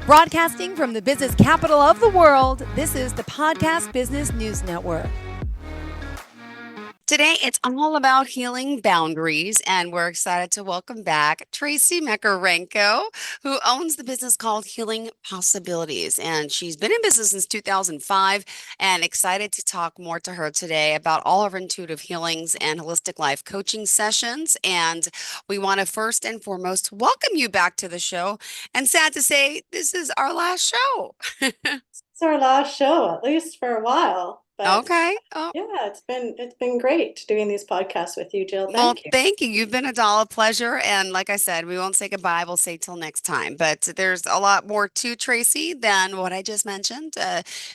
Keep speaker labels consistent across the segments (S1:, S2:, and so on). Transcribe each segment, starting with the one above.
S1: Broadcasting from the business capital of the world, this is the Podcast Business News Network.
S2: Today, it's all about healing boundaries, and we're excited to welcome back Tracy Makarenko, who owns the business called Healing Possibilities. And she's been in business since 2005, and excited to talk more to her today about all of her intuitive healings and holistic life coaching sessions. And we want to first and foremost welcome you back to the show. And sad to say, this is our last show.
S3: It's our last show, at least for a while. But
S2: Okay. Oh,
S3: yeah, it's been great doing these podcasts with you, Jill.
S2: well,
S3: Thank you.
S2: thank you. You've been a doll of pleasure. And like I said, we won't say goodbye. We'll say till next time. But there's a lot more to Tracy than what I just mentioned.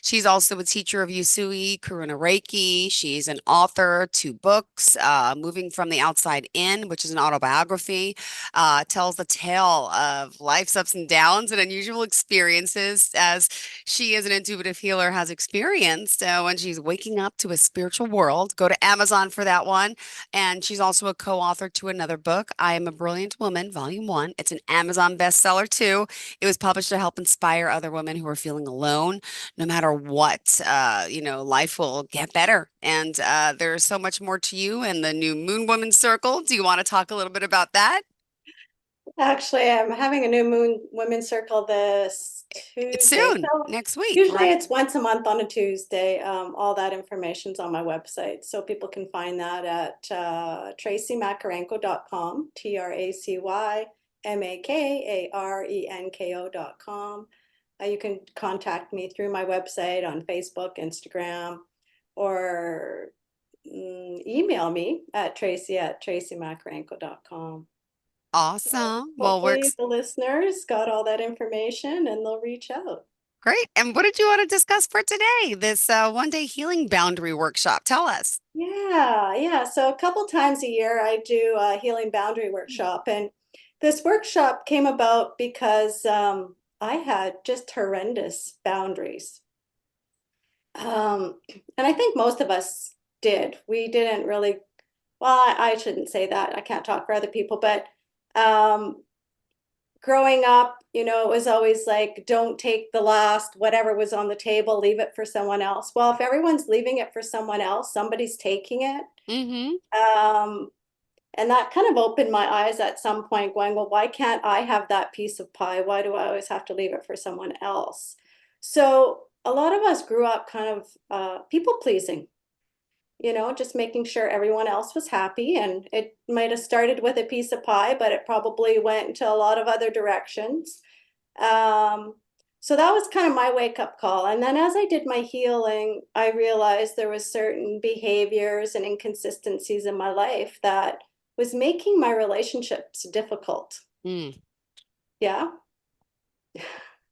S2: She's also a teacher of Usui Karuna Reiki. She's an author, two books, Moving from the Outside In, which is an autobiography, tells the tale of life's ups and downs and unusual experiences as she, as an intuitive healer, has experienced when she's waking up to a spiritual world. Go to Amazon for that one. And she's also a co-author to another book, I Am a Brilliant Woman, Volume 1. It's an Amazon bestseller too. It was published to help inspire other women who are feeling alone. No matter what, life will get better. And there's so much more to you and the new Moon Woman Circle. Do you want to talk a little bit about that?
S3: Actually, I'm having a new Moon Women's Circle this
S2: It's
S3: Tuesday.
S2: soon,
S3: So
S2: next week,
S3: usually
S2: right?
S3: it's once a month on a Tuesday. All that information's on my website. So people can find that at tracymakarenko.com, TracyMakarenko.com. You can contact me through my website on Facebook, Instagram, or email me at tracy@tracymakarenko.com. So
S2: Awesome. Well,
S3: hopefully the listeners got all that information and they'll reach out.
S2: great. And what did you want to discuss for today? This one-day healing boundary workshop. Tell us.
S3: Yeah. So a couple times a year I do a healing boundary workshop, and this workshop came about because I had just horrendous boundaries. And I think most of us did. We didn't really, well, I shouldn't say that. I can't talk for other people, but um, growing up, it was always like, don't take the last, whatever was on the table, leave it for someone else. Well, if everyone's leaving it for someone else, somebody's taking it.
S2: Mm-hmm.
S3: Um, and that kind of opened my eyes at some point, going, well, why can't I have that piece of pie? Why do I always have to leave it for someone else? So a lot of us grew up kind of people pleasing, just making sure everyone else was happy. And it might have started with a piece of pie, but it probably went into a lot of other directions. Um, so that was kind of my wake up call. And then as I did my healing, I realized there was certain behaviors and inconsistencies in my life that was making my relationships difficult.
S2: Mm,
S3: Yeah.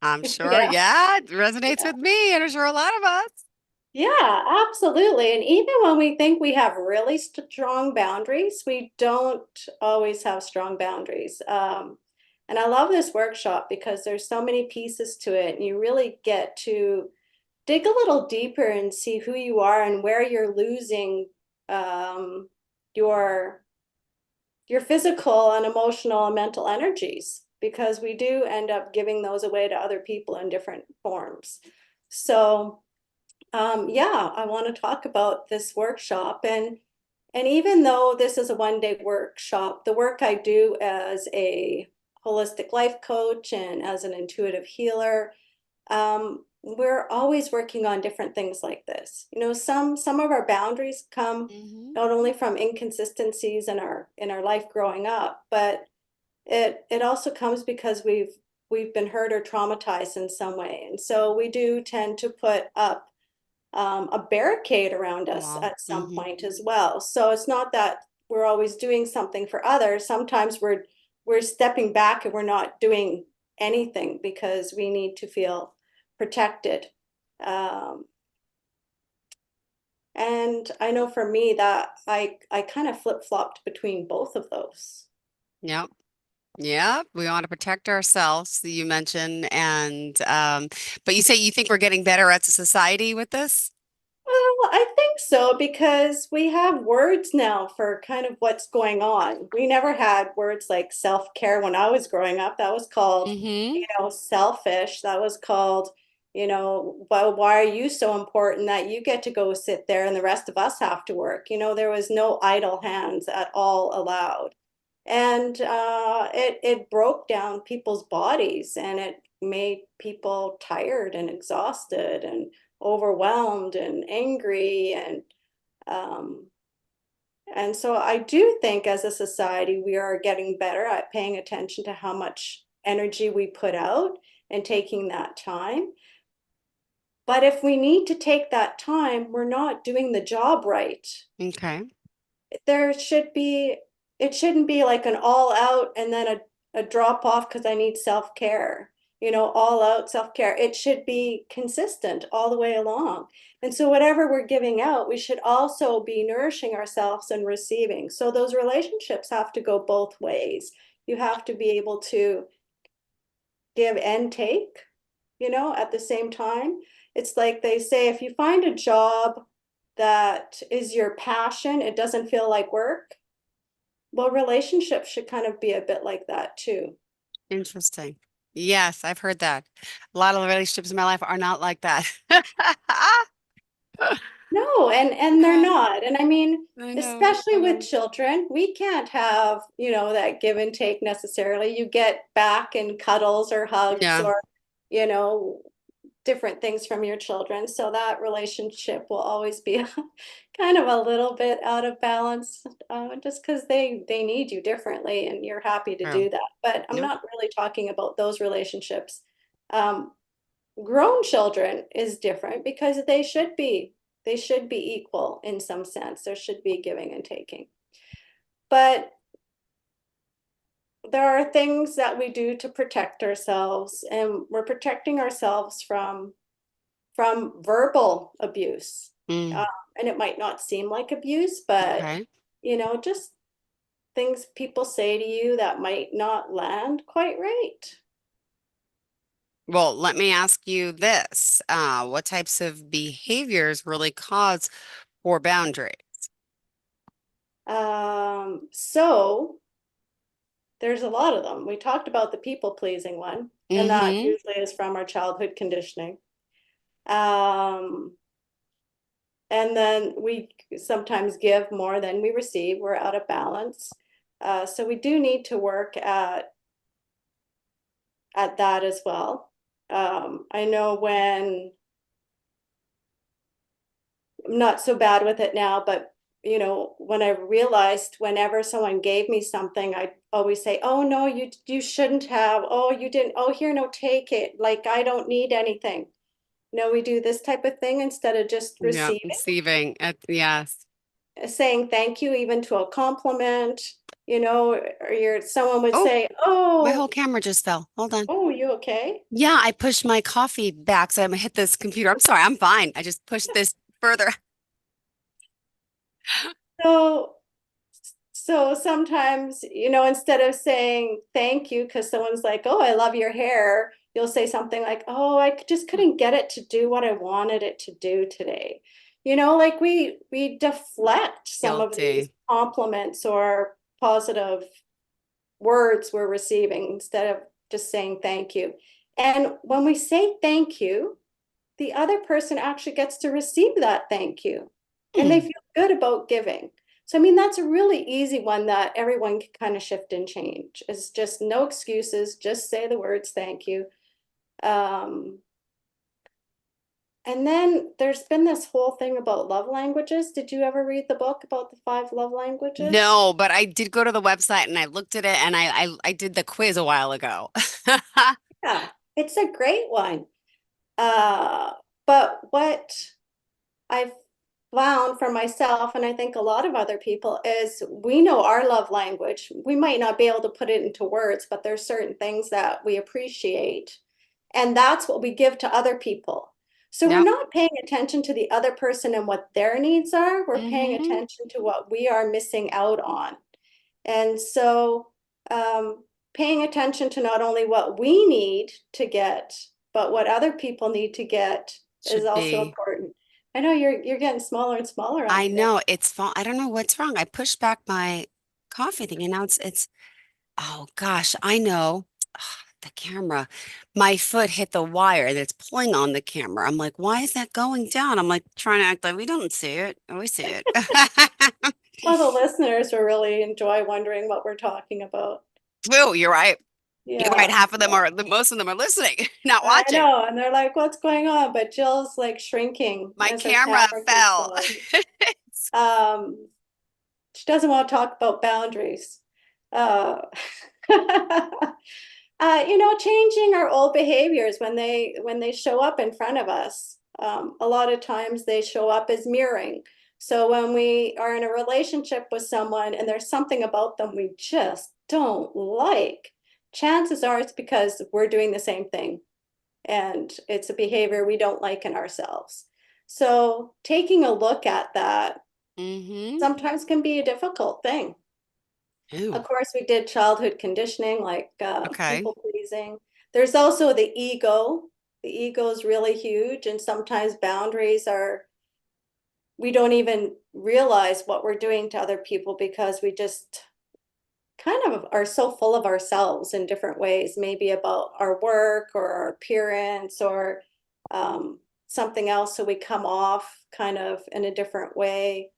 S2: I'm sure.
S3: Yeah.
S2: Yeah, it resonates
S3: Yeah.
S2: with me, and I'm sure a lot of us.
S3: Yeah, absolutely. And even when we think we have really strong boundaries, we don't always have strong boundaries. And I love this workshop because there's so many pieces to it, and you really get to dig a little deeper and see who you are and where you're losing um, your your physical and emotional and mental energies, because we do end up giving those away to other people in different forms. So yeah, I want to talk about this workshop. And even though this is a one-day workshop, the work I do as a holistic life coach and as an intuitive healer, we're always working on different things like this. Some of our boundaries come
S2: Hmm.
S3: not only from inconsistencies in our life growing up, but it also comes because we've been hurt or traumatized in some way. And so we do tend to put up a barricade around us
S2: Wow.
S3: at some
S2: Hmm.
S3: point as well. So it's not that we're always doing something for others. Sometimes we're stepping back and we're not doing anything because we need to feel protected. Um, and I know for me that I kind of flip-flopped between both of those.
S2: Yep. Yeah, we want to protect ourselves, you mentioned, and but you say you think we're getting better as a society with this?
S3: Well, I think so because we have words now for kind of what's going on. We never had words like self-care when I was growing up. That was called,
S2: Mm-hmm.
S3: selfish. That was called, well, why are you so important that you get to go sit there and the rest of us have to work? There was no idle hands at all allowed. And it broke down people's bodies and it made people tired and exhausted and overwhelmed and angry um, and so I do think as a society we are getting better at paying attention to how much energy we put out and taking that time. But if we need to take that time, we're not doing the job right.
S2: Okay.
S3: There should be, it shouldn't be like an all out and then a drop off because I need self-care, all out self-care. It should be consistent all the way along. And so whatever we're giving out, we should also be nourishing ourselves and receiving. So those relationships have to go both ways. You have to be able to give and take, at the same time. It's like they say, if you find a job that is your passion, it doesn't feel like work. Well, relationships should kind of be a bit like that too.
S2: Interesting. Yes, I've heard that. A lot of the relationships in my life are not like that.
S3: No, and they're
S2: Yeah,
S3: not. And I mean,
S2: I know.
S3: especially with children, we can't have, that give and take necessarily. You get back and cuddles or hugs
S2: Yeah.
S3: or, you know, different things from your children. So that relationship will always be kind of a little bit out of balance, just because they need you differently and you're happy to
S2: True.
S3: do that. But I'm
S2: Yep.
S3: not really talking about those relationships. Um, Grown children is different because they should be equal in some sense. There should be giving and taking. But there are things that we do to protect ourselves, and we're protecting ourselves from verbal abuse. Uh,
S2: Mm,
S3: and it might not seem like abuse, but
S2: okay.
S3: just things people say to you that might not land quite right.
S2: Well, let me ask you this. What types of behaviors really cause poor boundaries?
S3: So there's a lot of them. We talked about the people pleasing one, and that
S2: Mm-hmm.
S3: usually is from our childhood conditioning. Um, and then we sometimes give more than we receive. We're out of balance. So we do need to work at that as well. I know when I'm not so bad with it now, but when I realized whenever someone gave me something, I always say, "Oh no, you shouldn't have. Oh, you didn't. Oh, here, no, take it. Like I don't need anything." No, we do this type of thing instead of just
S2: Yeah,
S3: receiving,
S2: receiving. Yes.
S3: saying thank you even to a compliment, or someone would
S2: Oh,
S3: say,
S2: my
S3: "Oh,
S2: whole camera just fell. Hold on.
S3: you okay?"
S2: Yeah, I pushed my coffee back, so I'm gonna hit this computer. I'm sorry, I'm fine. I just pushed this further.
S3: So So sometimes, instead of saying thank you because someone's like, "Oh, I love your hair," you'll say something like, "Oh, I just couldn't get it to do what I wanted it to do today." Like we deflect some of these
S2: Guilty.
S3: compliments or positive words we're receiving instead of just saying thank you. And when we say thank you, the other person actually gets to receive that thank you and they
S2: Hmm.
S3: feel good about giving. So, I mean, that's a really easy one that everyone can kind of shift and change. It's just no excuses, just say the words thank you. Um, and then there's been this whole thing about love languages. Did you ever read the book about the 5 love languages?
S2: No, but I did go to the website and I looked at it and I did the quiz a while ago.
S3: Yeah, it's a great one. Uh, but what I've found for myself, and I think a lot of other people, is we know our love language. We might not be able to put it into words, but there's certain things that we appreciate. And that's what we give to other people. So we're
S2: Yep.
S3: not paying attention to the other person and what their needs are. We're paying
S2: Hmm.
S3: attention to what we are missing out on. And so paying attention to not only what we need to get, but what other people need to get is
S2: Should
S3: also
S2: be.
S3: important. I know you're getting smaller and smaller on
S2: I
S3: me there.
S2: know it's fall. I don't know what's wrong. I pushed back my coffee thing and now it's oh gosh, I know. The camera. My foot hit the wire and it's pulling on the camera. I'm like, why is that going down? I'm like trying to act like we don't see it. Oh, we see it.
S3: Well, the listeners will really enjoy wondering what we're talking about.
S2: True, you're right. You're right.
S3: Yeah,
S2: Half of them
S3: yeah.
S2: are, most of them are listening, not
S3: I
S2: watching.
S3: know, and they're like, "What's going on?" But Jill's like shrinking
S2: My
S3: as her
S2: camera
S3: camera keeps
S2: fell.
S3: going. Um, she doesn't want to talk about boundaries. Uh, changing our old behaviors when they show up in front of us. A lot of times they show up as mirroring. So when we are in a relationship with someone and there's something about them we just don't like, chances are it's because we're doing the same thing and it's a behavior we don't like in ourselves. So taking a look at that
S2: Mm-hmm.
S3: sometimes can be a difficult thing. Of
S2: Ooh,
S3: course, we did childhood conditioning, like
S2: okay.
S3: people pleasing. There's also the ego. The ego is really huge, and sometimes boundaries are, we don't even realize what we're doing to other people because we just kind of are so full of ourselves in different ways, maybe about our work or our appearance or something else. So we come off kind of in a different way.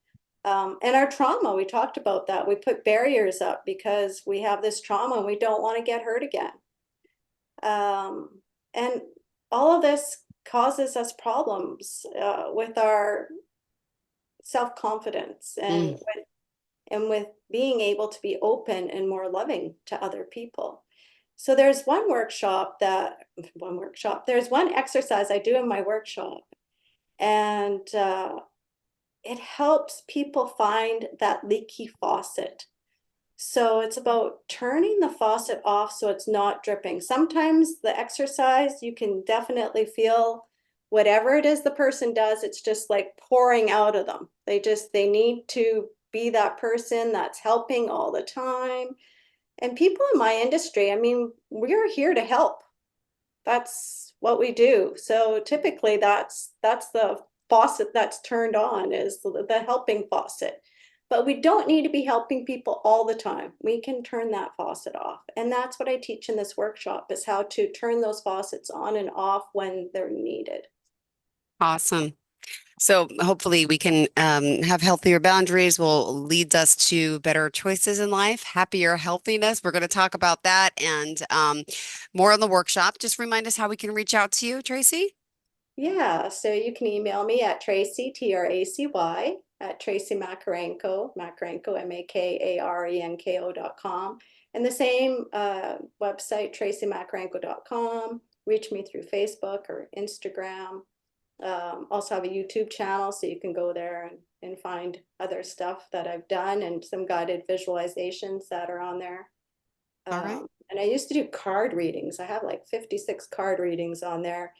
S3: And our trauma, we talked about that. We put barriers up because we have this trauma and we don't want to get hurt again. And all of this causes us problems with our self-confidence
S2: Mm.
S3: and with being able to be open and more loving to other people. So there's there's one exercise I do in my workshop, and it helps people find that leaky faucet. So it's about turning the faucet off so it's not dripping. Sometimes the exercise, you can definitely feel whatever it is the person does, it's just like pouring out of them. They need to be that person that's helping all the time. And people in my industry, I mean, we're here to help. That's what we do. So typically that's the faucet that's turned on is the helping faucet. But we don't need to be helping people all the time. We can turn that faucet off. And that's what I teach in this workshop is how to turn those faucets on and off when they're needed.
S2: Awesome. So hopefully we can have healthier boundaries will lead us to better choices in life, happier healthiness. We're going to talk about that and more in the workshop. Just remind us how we can reach out to you, Tracy.
S3: Yeah, so you can email me at Tracy, Tracy, at Tracy Makarenko, Makarenko.com. And the same website, tracymakarenko.com. Reach me through Facebook or Instagram. Also have a YouTube channel, so you can go there and find other stuff that I've done and some guided visualizations that are on there.
S2: All right.
S3: And I used to do card readings. I have like 56 card readings on there.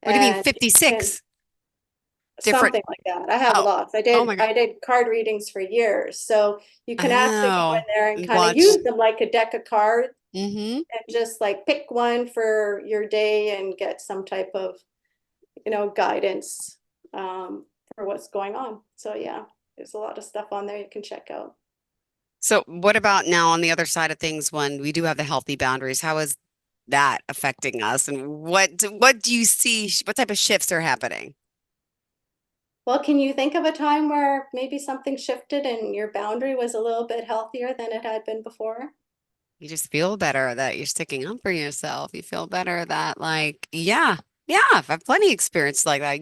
S2: What do you mean
S3: And you can
S2: 56 different?
S3: something like that. I have
S2: Oh,
S3: lots.
S2: oh my God.
S3: I did card readings for years. So you can actually go in
S2: Oh,
S3: there and kind of
S2: watch.
S3: use them like a deck of cards
S2: Mm-hmm.
S3: and just like pick one for your day and get some type of, guidance for what's going on. So yeah, there's a lot of stuff on there you can check out.
S2: So what about now on the other side of things when we do have the healthy boundaries? How is that affecting us? And what do you see? What type of shifts are happening?
S3: Well, can you think of a time where maybe something shifted and your boundary was a little bit healthier than it had been before?
S2: You just feel better that you're sticking up for yourself. You feel better that like, yeah, I've had plenty of experience like that.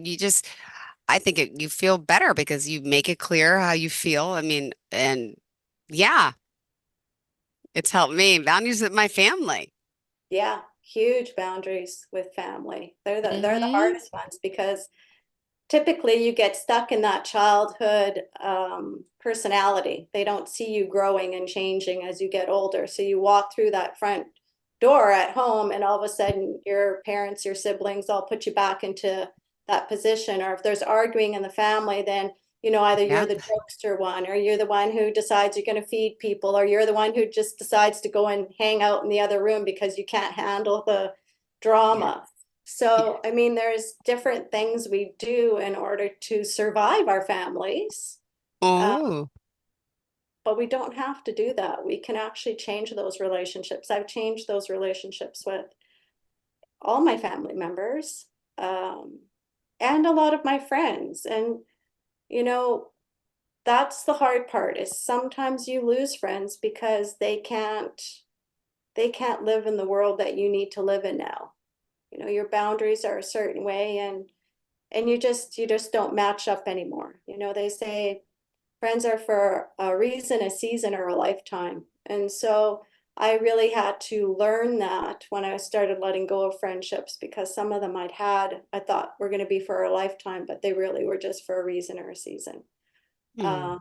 S2: I think you feel better because you make it clear how you feel. I mean, and yeah, it's helped me. Boundaries with my family.
S3: Yeah, huge boundaries with family. They're the
S2: Hmm.
S3: hardest ones because typically you get stuck in that childhood personality. They don't see you growing and changing as you get older. So you walk through that front door at home, and all of a sudden, your parents, your siblings all put you back into that position. Or if there's arguing in the family, then either you're
S2: Yeah.
S3: the jokester one, or you're the one who decides you're going to feed people, or you're the one who just decides to go and hang out in the other room because you can't handle the
S2: Yeah.
S3: drama. So, I mean, there's different things we do in order to survive our families, uh,
S2: Oh,
S3: but we don't have to do that. We can actually change those relationships. I've changed those relationships with all my family members, um, and a lot of my friends. And, you know, that's the hard part is sometimes you lose friends because they can't live in the world that you need to live in now. You know, your boundaries are a certain way, and you just don't match up anymore. You know, they say friends are for a reason, a season, or a lifetime. And so I really had to learn that when I started letting go of friendships, because some of them I thought were going to be for a lifetime, but they really were just for a reason or a season.
S2: hmm.
S3: Um,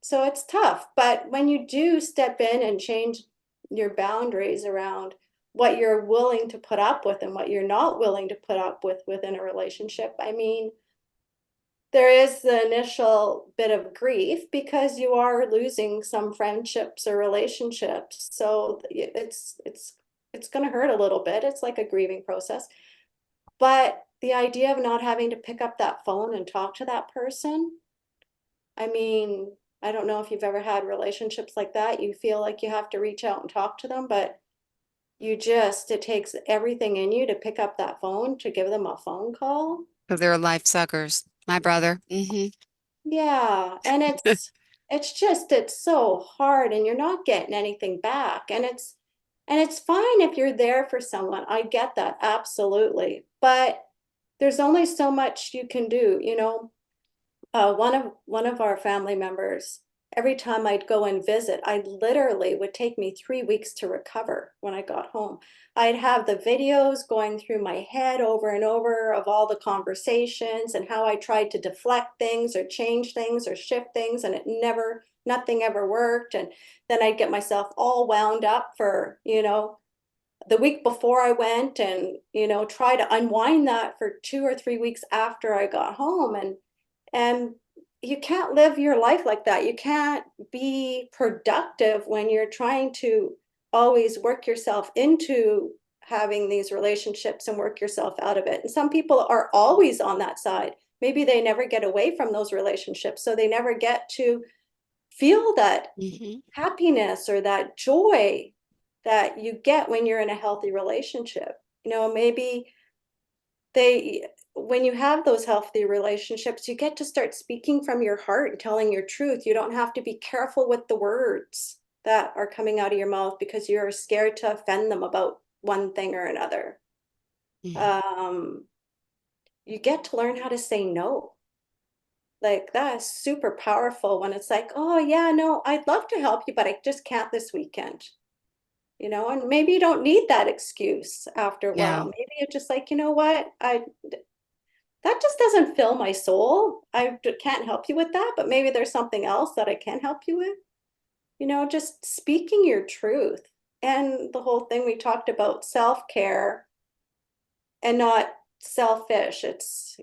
S3: so it's tough, but when you do step in and change your boundaries around what you're willing to put up with and what you're not willing to put up with within a relationship, I mean, there is the initial bit of grief because you are losing some friendships or relationships. So it's going to hurt a little bit. It's like a grieving process. But the idea of not having to pick up that phone and talk to that person, I mean, I don't know if you've ever had relationships like that. You feel like you have to reach out and talk to them, but it takes everything in you to pick up that phone, to give them a phone call.
S2: Because they're life suckers. My brother. Hmm.
S3: Yeah, and it's so hard and you're not getting anything back. And it's fine if you're there for someone. I get that, absolutely. But there's only so much you can do, you know. One of our family members, every time I'd go and visit, I literally would take me 3 weeks to recover when I got home. I'd have the videos going through my head over and over of all the conversations and how I tried to deflect things or change things or shift things, and nothing ever worked. And then I'd get myself all wound up for, the week before I went, and, try to unwind that for 2 or 3 weeks after I got home. And you can't live your life like that. You can't be productive when you're trying to always work yourself into having these relationships and work yourself out of it. And some people are always on that side. Maybe they never get away from those relationships, so they never get to feel that
S2: Hmm.
S3: happiness or that joy that you get when you're in a healthy relationship. Maybe they when you have those healthy relationships, you get to start speaking from your heart and telling your truth. You don't have to be careful with the words that are coming out of your mouth because you're scared to offend them about one thing or another.
S2: Hmm.
S3: um you get to learn how to say no. Like, that is super powerful when it's like, oh yeah, no, I'd love to help you, but I just can't this weekend. And maybe you don't need that excuse after a while.
S2: Yeah.
S3: Maybe you're just like, you know what, that just doesn't fill my soul. Can't help you with that, but maybe there's something else that I can help you with. Just speaking your truth. And the whole thing we talked about, self-care and not selfish.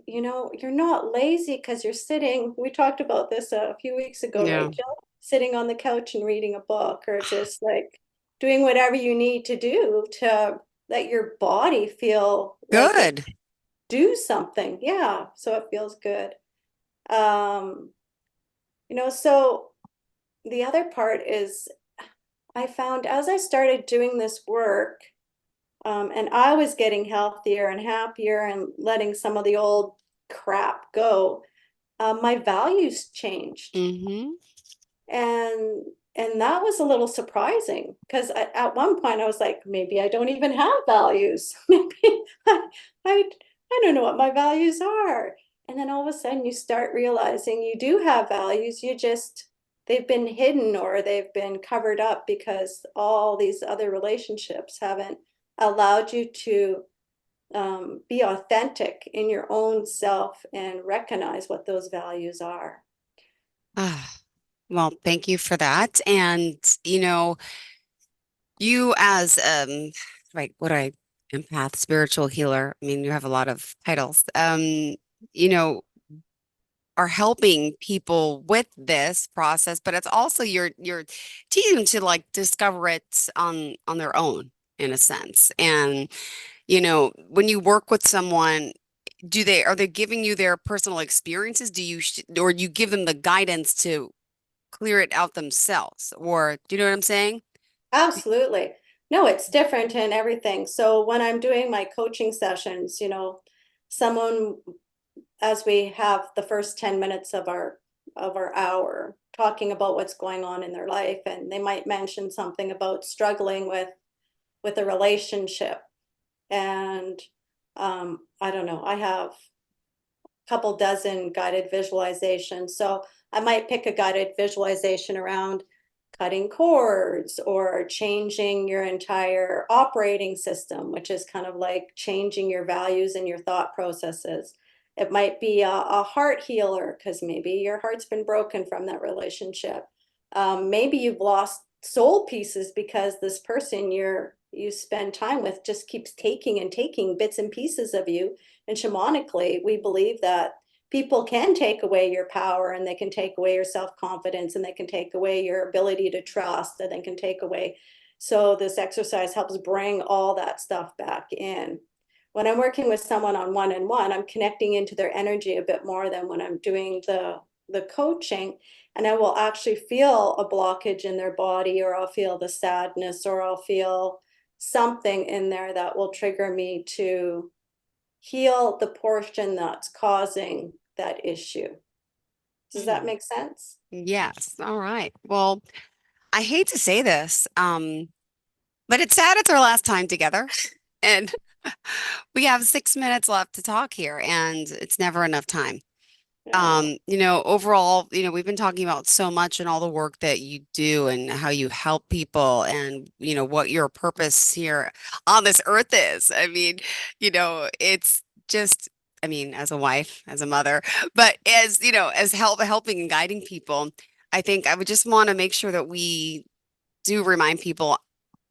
S3: You're not lazy because you're sitting. We talked about this a few weeks ago,
S2: Yeah.
S3: right, Jill? Sitting on the couch and reading a book, or just like doing whatever you need to do to let your body feel like it
S2: Good.
S3: do something. Yeah, so it feels good. Um, so the other part is I found as I started doing this work, and I was getting healthier and happier and letting some of the old crap go, my values changed.
S2: Hmm.
S3: And and that was a little surprising because at one point I was like, maybe I don't even have values. Maybe I, I I don't know what my values are. And then all of a sudden you start realizing you do have values. They've been hidden or they've been covered up because all these other relationships haven't allowed you to be authentic in your own self and recognize what those values are.
S2: Ah, well, thank you for that. And, you as like what empath, spiritual healer, I mean, you have a lot of titles. You know, are helping people with this process, but it's also you're teaching them to like discover it on their own in a sense. And when you work with someone, are they giving you their personal experiences? Or you give them the guidance to clear it out themselves? Or do you know what I'm saying?
S3: Absolutely. No, it's different in everything. So when I'm doing my coaching sessions, someone, as we have the first 10 minutes of our hour talking about what's going on in their life, and they might mention something about struggling with a relationship. And I don't know, I have a couple dozen guided visualizations. So I might pick a guided visualization around cutting cords or changing your entire operating system, which is kind of like changing your values and your thought processes. It might be a heart healer because maybe your heart's been broken from that relationship. Maybe you've lost soul pieces because this person you spend time with just keeps taking and taking bits and pieces of you. And shamanically, we believe that people can take away your power, and they can take away your self-confidence, and they can take away your ability to trust, and they can take away. So this exercise helps bring all that stuff back in. When I'm working with someone on one-on-one, I'm connecting into their energy a bit more than when I'm doing the coaching, and I will actually feel a blockage in their body, or I'll feel the sadness, or I'll feel something in there that will trigger me to heal the portion that's causing that issue. Does that
S2: Hmm.
S3: make sense?
S2: Yes. All right. Well, I hate to say this, but it's sad it's our last time together. And we have 6 minutes left to talk here, and it's never enough time.
S3: I know.
S2: Overall, we've been talking about so much and all the work that you do and how you help people and, what your purpose here on this earth is. I mean, it's just, I mean, as a wife, as a mother, but as helping and guiding people, I think I would just want to make sure that we do remind people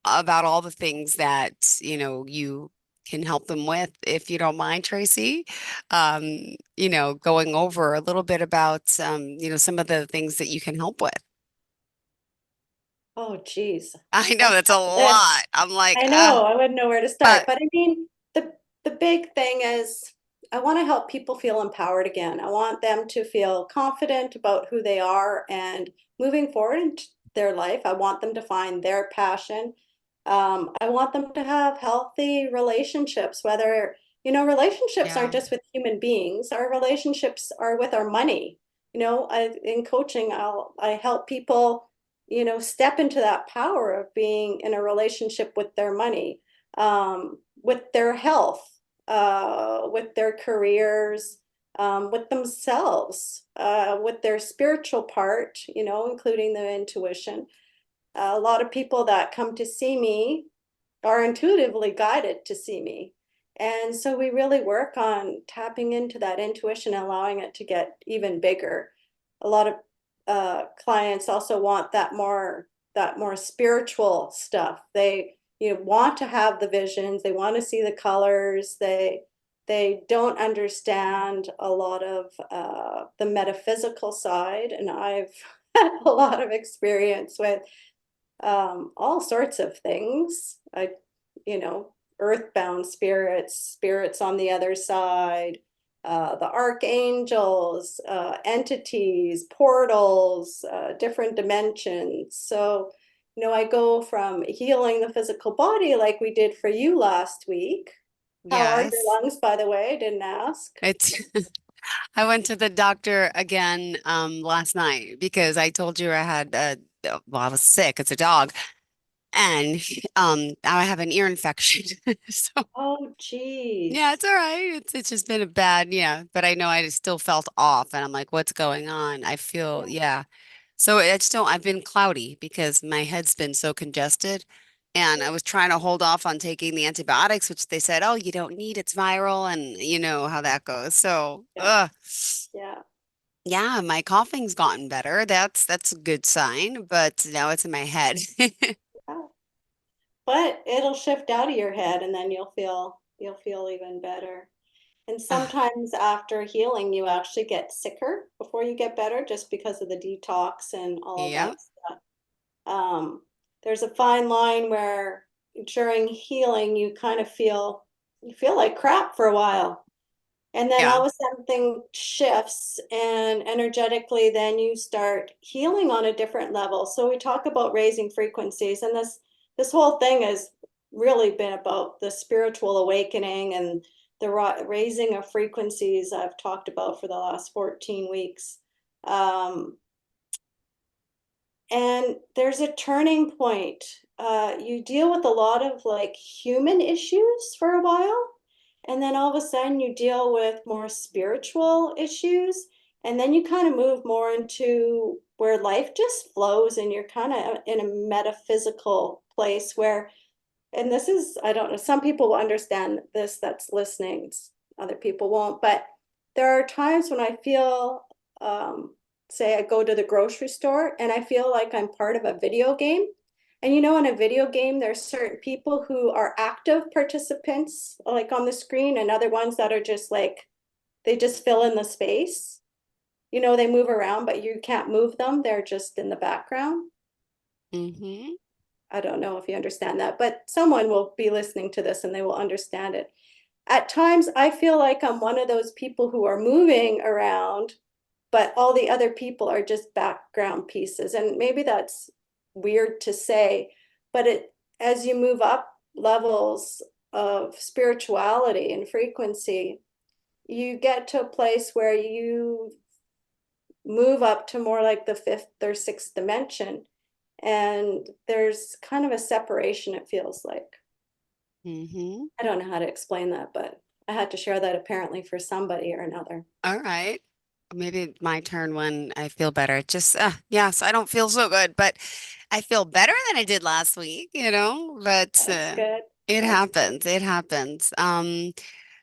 S2: about all the things that, you can help them with, if you don't mind, Tracy. Going over a little bit about, some of the things that you can help with.
S3: Oh, geez.
S2: I know
S3: That's
S2: that's a
S3: a list.
S2: lot. I'm like,
S3: I know, I wouldn't know where to start.
S2: but
S3: But I mean, the big thing is I want to help people feel empowered again. I want them to feel confident about who they are and moving forward in their life. I want them to find their passion. I want them to have healthy relationships, whether, relationships aren't
S2: yeah,
S3: just with human beings. Our relationships are with our money. In coaching, I help people step into that power of being in a relationship with their money, with their health, with their careers, with themselves, with their spiritual part, including the intuition. A lot of people that come to see me are intuitively guided to see me. And so we really work on tapping into that intuition and allowing it to get even bigger. A lot of clients also want that more spiritual stuff. They want to have the visions, they want to see the colors, they don't understand a lot of the metaphysical side, and I've had a lot of experience with all sorts of things. You know, earthbound spirits, spirits on the other side, the archangels, entities, portals, different dimensions. So, I go from healing the physical body like we did for you last week. How are your
S2: yes.
S3: lungs, by the way? I didn't ask.
S2: It's I went to the doctor again last night because I told you I had well, I was sick. It's a dog. And I have an ear infection. So
S3: Oh,
S2: yeah, it's
S3: geez.
S2: all right. It's just been a bad, yeah, but I know I just still felt off and I'm like, what's going on? I feel,
S3: Yeah.
S2: yeah. So it's still I've been cloudy because my head's been so congested. And I was trying to hold off on taking the antibiotics, which they said, oh, you don't need, it's viral, and you know how that goes. So,
S3: Yeah. Yeah.
S2: yeah, my coughing's gotten better. That's a good sign, but now it's in my head.
S3: Yeah. But it'll shift out of your head, and then you'll feel even better. And
S2: Ah,
S3: sometimes after healing, you actually get sicker before you get better just because of the detox and all of
S2: yeah.
S3: that stuff. There's a fine line where during healing, you kind of feel you feel like crap for a while. And then
S2: Yeah.
S3: all of a sudden thing shifts and energetically then you start healing on a different level. So we talk about raising frequencies, and this whole thing has really been about the spiritual awakening and the raising of frequencies I've talked about for the last 14 weeks. And there's a turning point. You deal with a lot of like human issues for a while, and then all of a sudden you deal with more spiritual issues, and then you kind of move more into where life just flows and you're kind of in a metaphysical place where, and this is, I don't know, some people will understand this that's listening, other people won't, but there are times when I feel, say I go to the grocery store and I feel like I'm part of a video game. And you know, in a video game, there's certain people who are active participants, like on the screen, and other ones that are just like, they just fill in the space. You know, they move around, but you can't move them. They're just in the background.
S2: Mm-hmm.
S3: I don't know if you understand that, but someone will be listening to this and they will understand it. At times, I feel like I'm one of those people who are moving around, but all the other people are just background pieces. And maybe that's weird to say, but as you move up levels of spirituality and frequency, you get to a place where you move up to more like the fifth or sixth dimension. And there's kind of a separation, it feels like.
S2: Mm-hmm.
S3: I don't know how to explain that, but I had to share that apparently for somebody or another.
S2: All right. Maybe my turn when I feel better. Just, yes, I don't feel so good, but I feel better than I did last week, but
S3: That's good.
S2: it
S3: That's
S2: happens. It happens.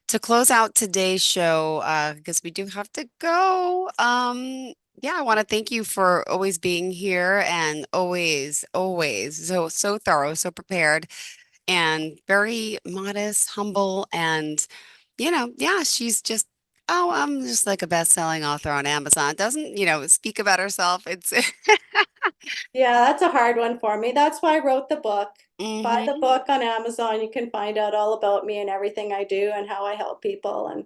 S2: To close out today's show, because we do have to go. Yeah, I want to thank you for always being here and always so thorough, so prepared, and very modest, humble, and yeah, she's just, oh, I'm just like a best-selling author on Amazon. Doesn't, speak about herself. It's
S3: Yeah, that's a hard one for me. That's why I wrote the book. Buy the
S2: hmm
S3: book on Amazon. You can find out all about me and everything I do and how I help people. And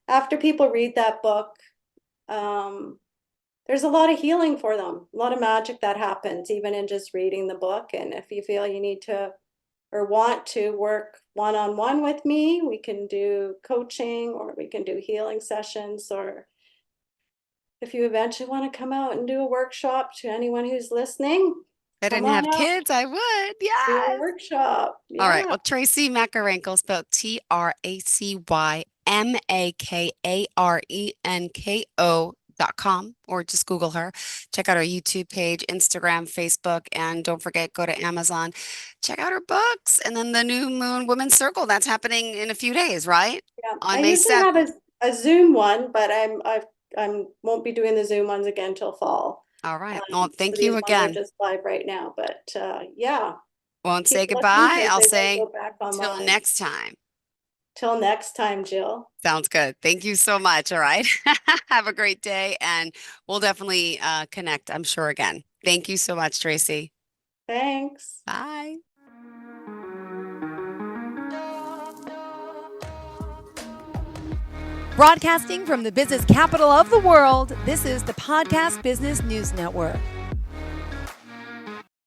S3: after people read that book, um, there's a lot of healing for them, a lot of magic that happens even in just reading the book. And if you feel you need to or want to work one-on-one with me, we can do coaching or we can do healing sessions, or if you eventually want to come out and do a workshop, to anyone who's listening,
S2: I
S3: come
S2: didn't
S3: on
S2: have
S3: out,
S2: kids, I would.
S3: do a
S2: Yes.
S3: workshop.
S2: All right.
S3: Yeah.
S2: Well, Tracy McArankle, spelled TracyMakarenko.com, or just Google her. Check out her YouTube page, Instagram, Facebook, and don't forget, go to Amazon. Check out her books, and then the New Moon Women's Circle that's happening in a few days, right?
S3: Yeah. I
S2: On May
S3: usually have
S2: 2nd.
S3: a Zoom one, but I'm won't be doing the Zoom ones again till fall.
S2: All right. Well,
S3: So
S2: thank you
S3: these ones are
S2: again.
S3: just live right now, but yeah,
S2: Won't
S3: keep
S2: say
S3: looking
S2: goodbye.
S3: because
S2: I'll
S3: they will
S2: say
S3: go back
S2: till
S3: online.
S2: next time.
S3: Till next time, Jill.
S2: Sounds good. Thank you so much. All right. Have a great day, and we'll definitely connect, I'm sure, again. Thank you so much, Tracy.
S3: Thanks.
S2: Bye.
S1: Broadcasting from the business capital of the world, this is the Podcast Business News Network.